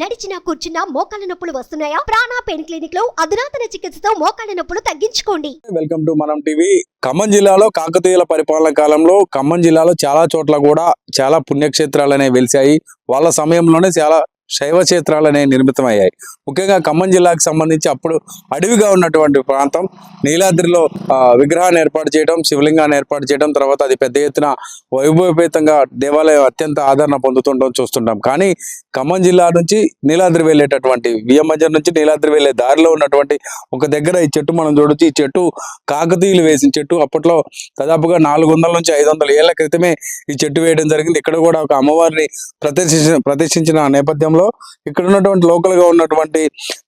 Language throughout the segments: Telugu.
నడిచినా కూర్చున్నా మోకాళ్ళ నొప్పులు వస్తున్నాయా? ప్రాణ పెయిన్ క్లినిక్ లో అధునాతన చికిత్సతో మోకాళ్ళ నొప్పులు తగ్గించుకోండి. వెల్కమ్ టు మనం టీవీ. ఖమ్మం జిల్లాలో కాకతీయుల పరిపాలన కాలంలో ఖమ్మం జిల్లాలో చాలా చోట్ల కూడా చాలా పుణ్యక్షేత్రాలు అనేవి వెలిసాయి. వాళ్ళ సమయంలోనే చాలా శైవ క్షేత్రాలు అనేవి నిర్మితమయ్యాయి. ముఖ్యంగా ఖమ్మం జిల్లాకు సంబంధించి అప్పుడు అడవిగా ఉన్నటువంటి ప్రాంతం నీలాద్రిలో విగ్రహాన్ని ఏర్పాటు చేయడం, శివలింగాన్ని ఏర్పాటు చేయడం, తర్వాత అది పెద్ద ఎత్తున వైభవపేతంగా దేవాలయం అత్యంత ఆదరణ పొందుతుండడం చూస్తుంటాం. కానీ ఖమ్మం జిల్లా నుంచి నీలాద్రి వెళ్ళేటటువంటి విఎంబజర్ నుంచి నీలాద్రి వెళ్ళే దారిలో ఉన్నటువంటి ఒక దగ్గర ఈ చెట్టు మనం చూడొచ్చు. ఈ చెట్టు కాకతీయులు వేసిన చెట్టు. అప్పట్లో దాదాపుగా 400 నుంచి 500 ఏళ్ల క్రితమే ఈ చెట్టు వేయడం జరిగింది. ఇక్కడ కూడా ఒక అమ్మవారిని ప్రతిష్ఠించిన నేపథ్యంలో ఇక్కడ ఉన్నటువంటి లోకల్ గా ఉన్నటువంటి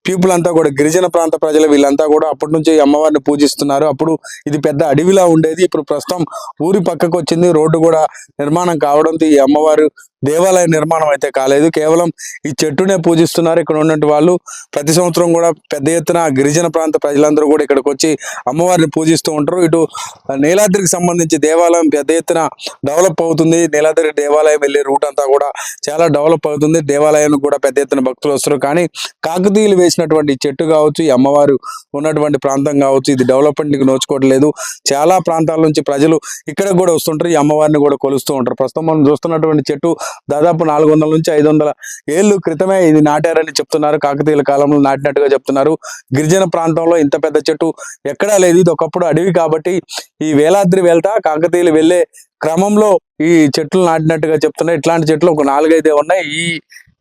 పీపుల్ అంతా కూడా గిరిజన ప్రాంత ప్రజలు వీళ్ళంతా కూడా అప్పటి నుంచి అమ్మవారిని పూజిస్తున్నారు. అప్పుడు ఇది పెద్ద అడవిలా ఉండేది. ఇప్పుడు ప్రస్తుతం ఊరి పక్కకు వచ్చింది. రోడ్డు కూడా నిర్మాణం కావడంతో ఈ అమ్మవారు దేవాలయ నిర్మాణం అయితే కాలేదు. కేవలం ఈ చెట్టునే పూజిస్తున్నారు. ఇక్కడ ఉన్నటువంటి వాళ్ళు ప్రతి సంవత్సరం కూడా పెద్ద ఎత్తున గిరిజన ప్రాంత ప్రజలందరూ కూడా ఇక్కడికి వచ్చి అమ్మవారిని పూజిస్తూ ఉంటారు. ఇటు నీలాద్రికి సంబంధించి దేవాలయం పెద్ద ఎత్తున డెవలప్ అవుతుంది. నీలాద్రి దేవాలయం వెళ్ళే రూట్ అంతా కూడా చాలా డెవలప్ అవుతుంది. దేవాలయానికి కూడా పెద్ద ఎత్తున భక్తులు వస్తారు. కానీ కాకతీయులు వేసినటువంటి చెట్టు కావచ్చు, ఈ అమ్మవారు ఉన్నటువంటి ప్రాంతం కావచ్చు, ఇది డెవలప్మెంట్కి నోచుకోవట్లేదు. చాలా ప్రాంతాల నుంచి ప్రజలు ఇక్కడ కూడా వస్తుంటారు. ఈ అమ్మవారిని కూడా కొలుస్తూ ఉంటారు. ప్రస్తుతం మనం చూస్తున్నటువంటి చెట్టు దాదాపు 400 నుంచి 500 ఏళ్ళు క్రితమే ఇది నాటారని చెప్తున్నారు. కాకతీయుల కాలంలో నాటినట్టుగా చెప్తున్నారు. గిరిజన ప్రాంతంలో ఇంత పెద్ద చెట్టు ఎక్కడా లేదు. ఇది ఒకప్పుడు అడవి కాబట్టి ఈ వేలాద్రి వెళ్తా కాకతీయులు వెళ్లే క్రమంలో ఈ చెట్లు నాటినట్టుగా చెప్తున్నారు. ఇట్లాంటి చెట్లు ఒక 4-5 ఉన్నాయి.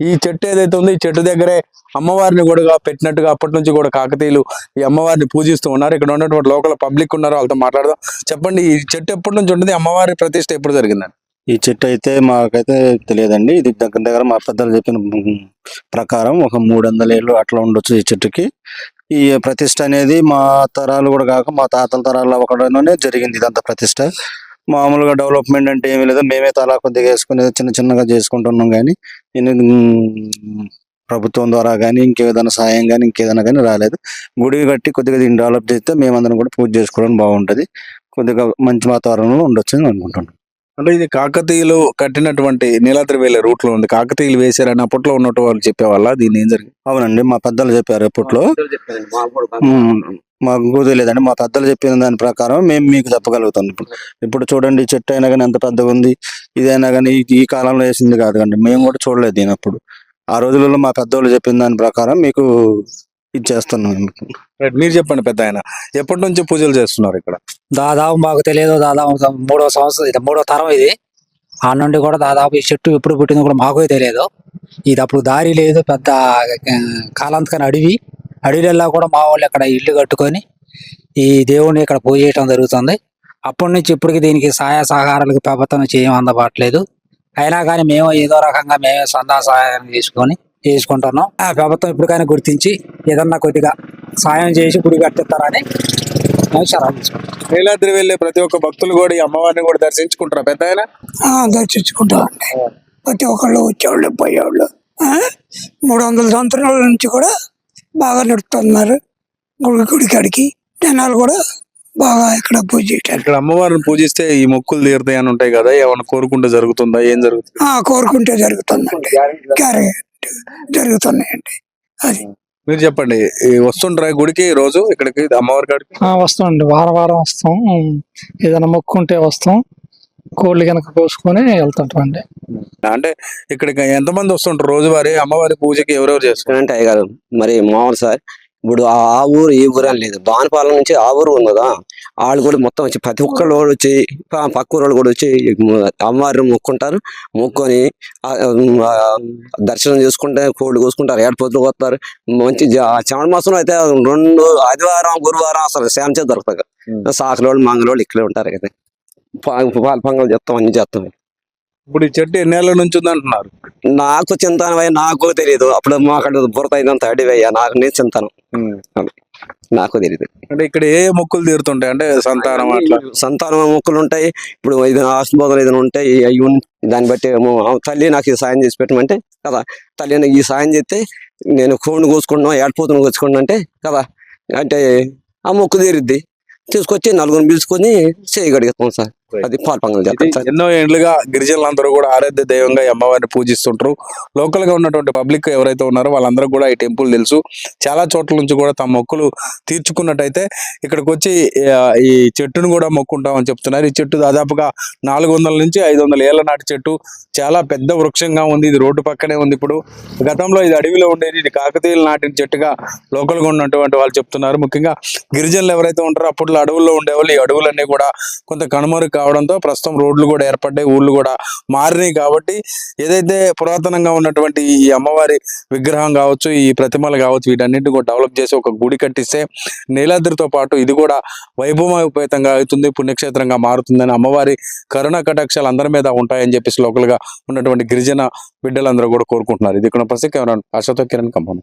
ఈ చెట్టు ఏదైతే ఉందో ఈ చెట్టు దగ్గరే అమ్మవారిని కూడా పెట్టినట్టుగా అప్పటి నుంచి కూడా కాకతీయులు ఈ అమ్మవారిని పూజిస్తూ ఉన్నారు. ఇక్కడ ఉన్నటువంటి లోకల్ పబ్లిక్ ఉన్నారు, వాళ్ళతో మాట్లాడదాం. చెప్పండి, ఈ చెట్టు ఎప్పటి నుంచి ఉంటుంది? అమ్మవారి ప్రతిష్ఠ ఎప్పుడు జరిగిందండి? ఈ చెట్టు అయితే మాకైతే తెలియదండి. ఇది దగ్గర దగ్గర మా పెద్దలు చెప్పిన ప్రకారం ఒక 300 ఏళ్ళు అట్లా ఉండొచ్చు ఈ చెట్టుకి. ఈ ప్రతిష్ట అనేది మా తరాలు కూడా కాక మా తాతల తరాల ఒకడనే జరిగింది ఇదంతా ప్రతిష్ట. మామూలుగా డెవలప్మెంట్ అంటే ఏమీ లేదు. మేమే తలా కొద్దిగా వేసుకుని చిన్న చిన్నగా చేసుకుంటున్నాం. కానీ ప్రభుత్వం ద్వారా కానీ ఇంకేదైనా సాయం కానీ ఇంకేదైనా కానీ రాలేదు. గుడి కట్టి కొద్దిగా దీన్ని డెవలప్ చేస్తే మేమందరం కూడా పూజ చేసుకోవడం బాగుంటుంది. కొద్దిగా మంచి వాతావరణంలో ఉండొచ్చు అని అనుకుంటున్నాం. అంటే ఇది కాకతీయులు కట్టినటువంటి నీలాద్రి వెళ్ళే రూట్ లో ఉంది. కాకతీయులు వేశారని అప్పట్లో ఉన్నట్టు వాళ్ళు చెప్పేవాళ్ళ దీన్ని ఏం జరిగింది? అవునండి, మా పెద్దలు చెప్పారు అప్పట్లో. మాకు తెలియదండి. మా పెద్దలు చెప్పిన దాని ప్రకారం మేము మీకు చెప్పగలుగుతాం. ఇప్పుడు చూడండి, ఈ చెట్టు అయినా కానీ ఎంత పెద్దగా ఉంది. ఇదైనా కానీ ఈ కాలంలో వేసింది కాదు కండి. మేము కూడా చూడలేదు దీని అప్పుడు. ఆ రోజులలో మా పెద్దవాళ్ళు చెప్పిన దాని ప్రకారం మీకు ఇది చేస్తున్నాం. మీరు చెప్పండి పెద్ద ఆయన, ఎప్పటి నుంచి పూజలు చేస్తున్నారు ఇక్కడ? దాదాపు మాకు తెలియదు. దాదాపు 3వ సంవత్సరం, ఇది 3వ తరం. ఇది ఆ నుండి కూడా దాదాపు ఈ చెట్టు ఎప్పుడు పుట్టిందో కూడా మాకు తెలియదు. ఇది అప్పుడు దారి లేదు, పెద్ద కాలాంతకని అడవిలో కూడా మా వాళ్ళు ఇక్కడ ఇల్లు కట్టుకొని ఈ దేవుడిని ఇక్కడ పూజ చేయడం జరుగుతుంది. అప్పటి నుంచి ఇప్పటికి దీనికి సహాయ సహకారాలకు ప్రభుత్వం నుంచి ఏం అందబట్టలేదు. అయినా కానీ మేము ఏదో రకంగా మేమే సొంత సహాయం చేసుకుంటున్నాం. ఆ ప్రభుత్వం ఇప్పటికైనా గుర్తించి ఏదన్నా కొద్దిగా సాయం చేసి గుడి కట్టిస్తారని నీలాద్రి వెళ్ళే ప్రతి ఒక్క భక్తులు కూడా ఈ అమ్మవారిని కూడా దర్శించుకుంటారా పెద్ద ఆయన? దర్శించుకుంటామండి. ప్రతి ఒక్కళ్ళు వచ్చేవాళ్ళు పోయేవాళ్ళు 300 సంవత్సరాల నుంచి కూడా బాగా నడుపుతున్నారు. గుడికాడికి జనాలు కూడా బాగా ఇక్కడ పూజ చేయటారు. ఇక్కడ అమ్మవారిని పూజిస్తే ఈ మొక్కులు తీరుతాయి అని ఉంటాయి కదా, ఏమైనా కోరుకుంటే జరుగుతుందా? ఏం జరుగుతుంది? కోరుకుంటే జరుగుతుందండి. జరుగుతున్నాయండి. అది మీరు చెప్పండి. వస్తుంటారా గుడికి రోజు ఇక్కడికి అమ్మవారి కాడికి? వస్తామండి, వారం వస్తాం. ఏదైనా మొక్కు ఉంటే వస్తాం. కోళ్ళు కనుక కోసుకొని వెళ్తుంటామండి. అంటే ఇక్కడికి ఎంతమంది వస్తుంటారు రోజువారీ అమ్మవారి పూజకి? ఎవరెవరు చేస్తారు అంటే అయ్యగారు మరి మామూలు సార్, ఇప్పుడు ఆ ఊరు ఈ ఊరు అని లేదు. బాణపాలెం నుంచి ఆ ఊరు ఉన్నదా, వాళ్ళు కూడా మొత్తం వచ్చి ప్రతి ఒక్కళ్ళు వచ్చి పక్క ఊరు కూడా వచ్చి అమ్మవారిని మొక్కుంటారు. మొక్కుని దర్శనం చేసుకుంటే కోళ్ళు కోసుకుంటారు, ఏడుపోతులు కొత్తారు. మంచి శ్రావణ మాసంలో అయితే 2 ఆదివారం గురువారం అసలు శాంతి దొరుకుతాయి. సాకలోళ్ళు మంగళోళ్ళు ఇక్కడే ఉంటారు కదా. పాల పొంగలు చేస్తాం, అన్ని చేస్తాం. ఇప్పుడు ఈ చెట్టు ఎన్నేళ్ల నుంచి ఉంది అంటున్నారు? నాకు చింతనమయ్య, నాకు తెలియదు. అప్పుడు మాకు బురత అయినంత అడివయ్యా, నేను చింతనం, నాకు తెలియదు. అంటే ఇక్కడ ఏ మొక్కులు తీరుతుంటాయి? అంటే సంతానం, అట్లా సంతానం మొక్కులు ఉంటాయి. ఇప్పుడు ఆశీర్వాదాలు ఏదైనా ఉంటాయి, అవి దాన్ని బట్టి తల్లి నాకు ఈ సాయం చేసి పెట్టమంటే కదా, తల్లి నాకు ఈ సాయం చేస్తే నేను కోడిని కోసుకుంటున్నాం, ఏడపోతుని కోసుకుంటున్నా అంటే కదా, అంటే ఆ మొక్కు తీరుద్ది. తీసుకొచ్చి 4 పిలుచుకొని చేయగలుగుతాం సార్. అది పాల్పంగం ఇది చేస్తారు సార్. ఎన్నో ఏళ్లుగా గిరిజనులందరూ కూడా ఆరాధ్య దైవంగా ఈ అమ్మవారిని పూజిస్తుంటారు. లోకల్ గా ఉన్నటువంటి పబ్లిక్ ఎవరైతే ఉన్నారో వాళ్ళందరూ కూడా ఈ టెంపుల్ తెలుసు. చాలా చోట్ల నుంచి కూడా తమ మొక్కులు తీర్చుకున్నట్టయితే ఇక్కడికి వచ్చి ఈ చెట్టును కూడా మొక్కుంటామని చెప్తున్నారు. ఈ చెట్టు దాదాపుగా 400 నుంచి 500 ఏళ్ల నాటి చెట్టు. చాలా పెద్ద వృక్షంగా ఉంది. ఇది రోడ్డు పక్కనే ఉంది. ఇప్పుడు గతంలో ఇది అడవిలో ఉండేది. ఇది కాకతీయులు నాటిన చెట్టుగా లోకల్ గా ఉన్నటువంటి వాళ్ళు చెప్తున్నారు. ముఖ్యంగా గిరిజనులు ఎవరైతే ఉంటారో అప్పట్లో అడవుల్లో ఉండేవాళ్ళు. ఈ అడవులన్నీ కూడా కొంత కనుమరుగు కావడంతో ప్రస్తుతం రోడ్లు కూడా ఏర్పడ్డాయి, ఊళ్ళు కూడా మారినాయి. కాబట్టి ఏదైతే పురాతనంగా ఉన్నటువంటి ఈ అమ్మవారి విగ్రహం కావచ్చు, ఈ ప్రతిమలు కావచ్చు, వీటన్నిటిని కూడా డెవలప్ చేసి ఒక గుడి కట్టిస్తే నీలాద్రితో పాటు ఇది కూడా వైభవోపేతంగా అవుతుంది, పుణ్యక్షేత్రంగా మారుతుందని, అమ్మవారి కరుణ కటాక్షాలు అందరి మీద ఉంటాయని చెప్పేసి లోకల్ గా ఉన్నటువంటి గిరిజన బిడ్డలందరూ కూడా కోరుకుంటున్నారు. ఇది ఇక్కడ పరిస్థితి కెమెరా అశోక్ కిరణ్ ఖమ్మం.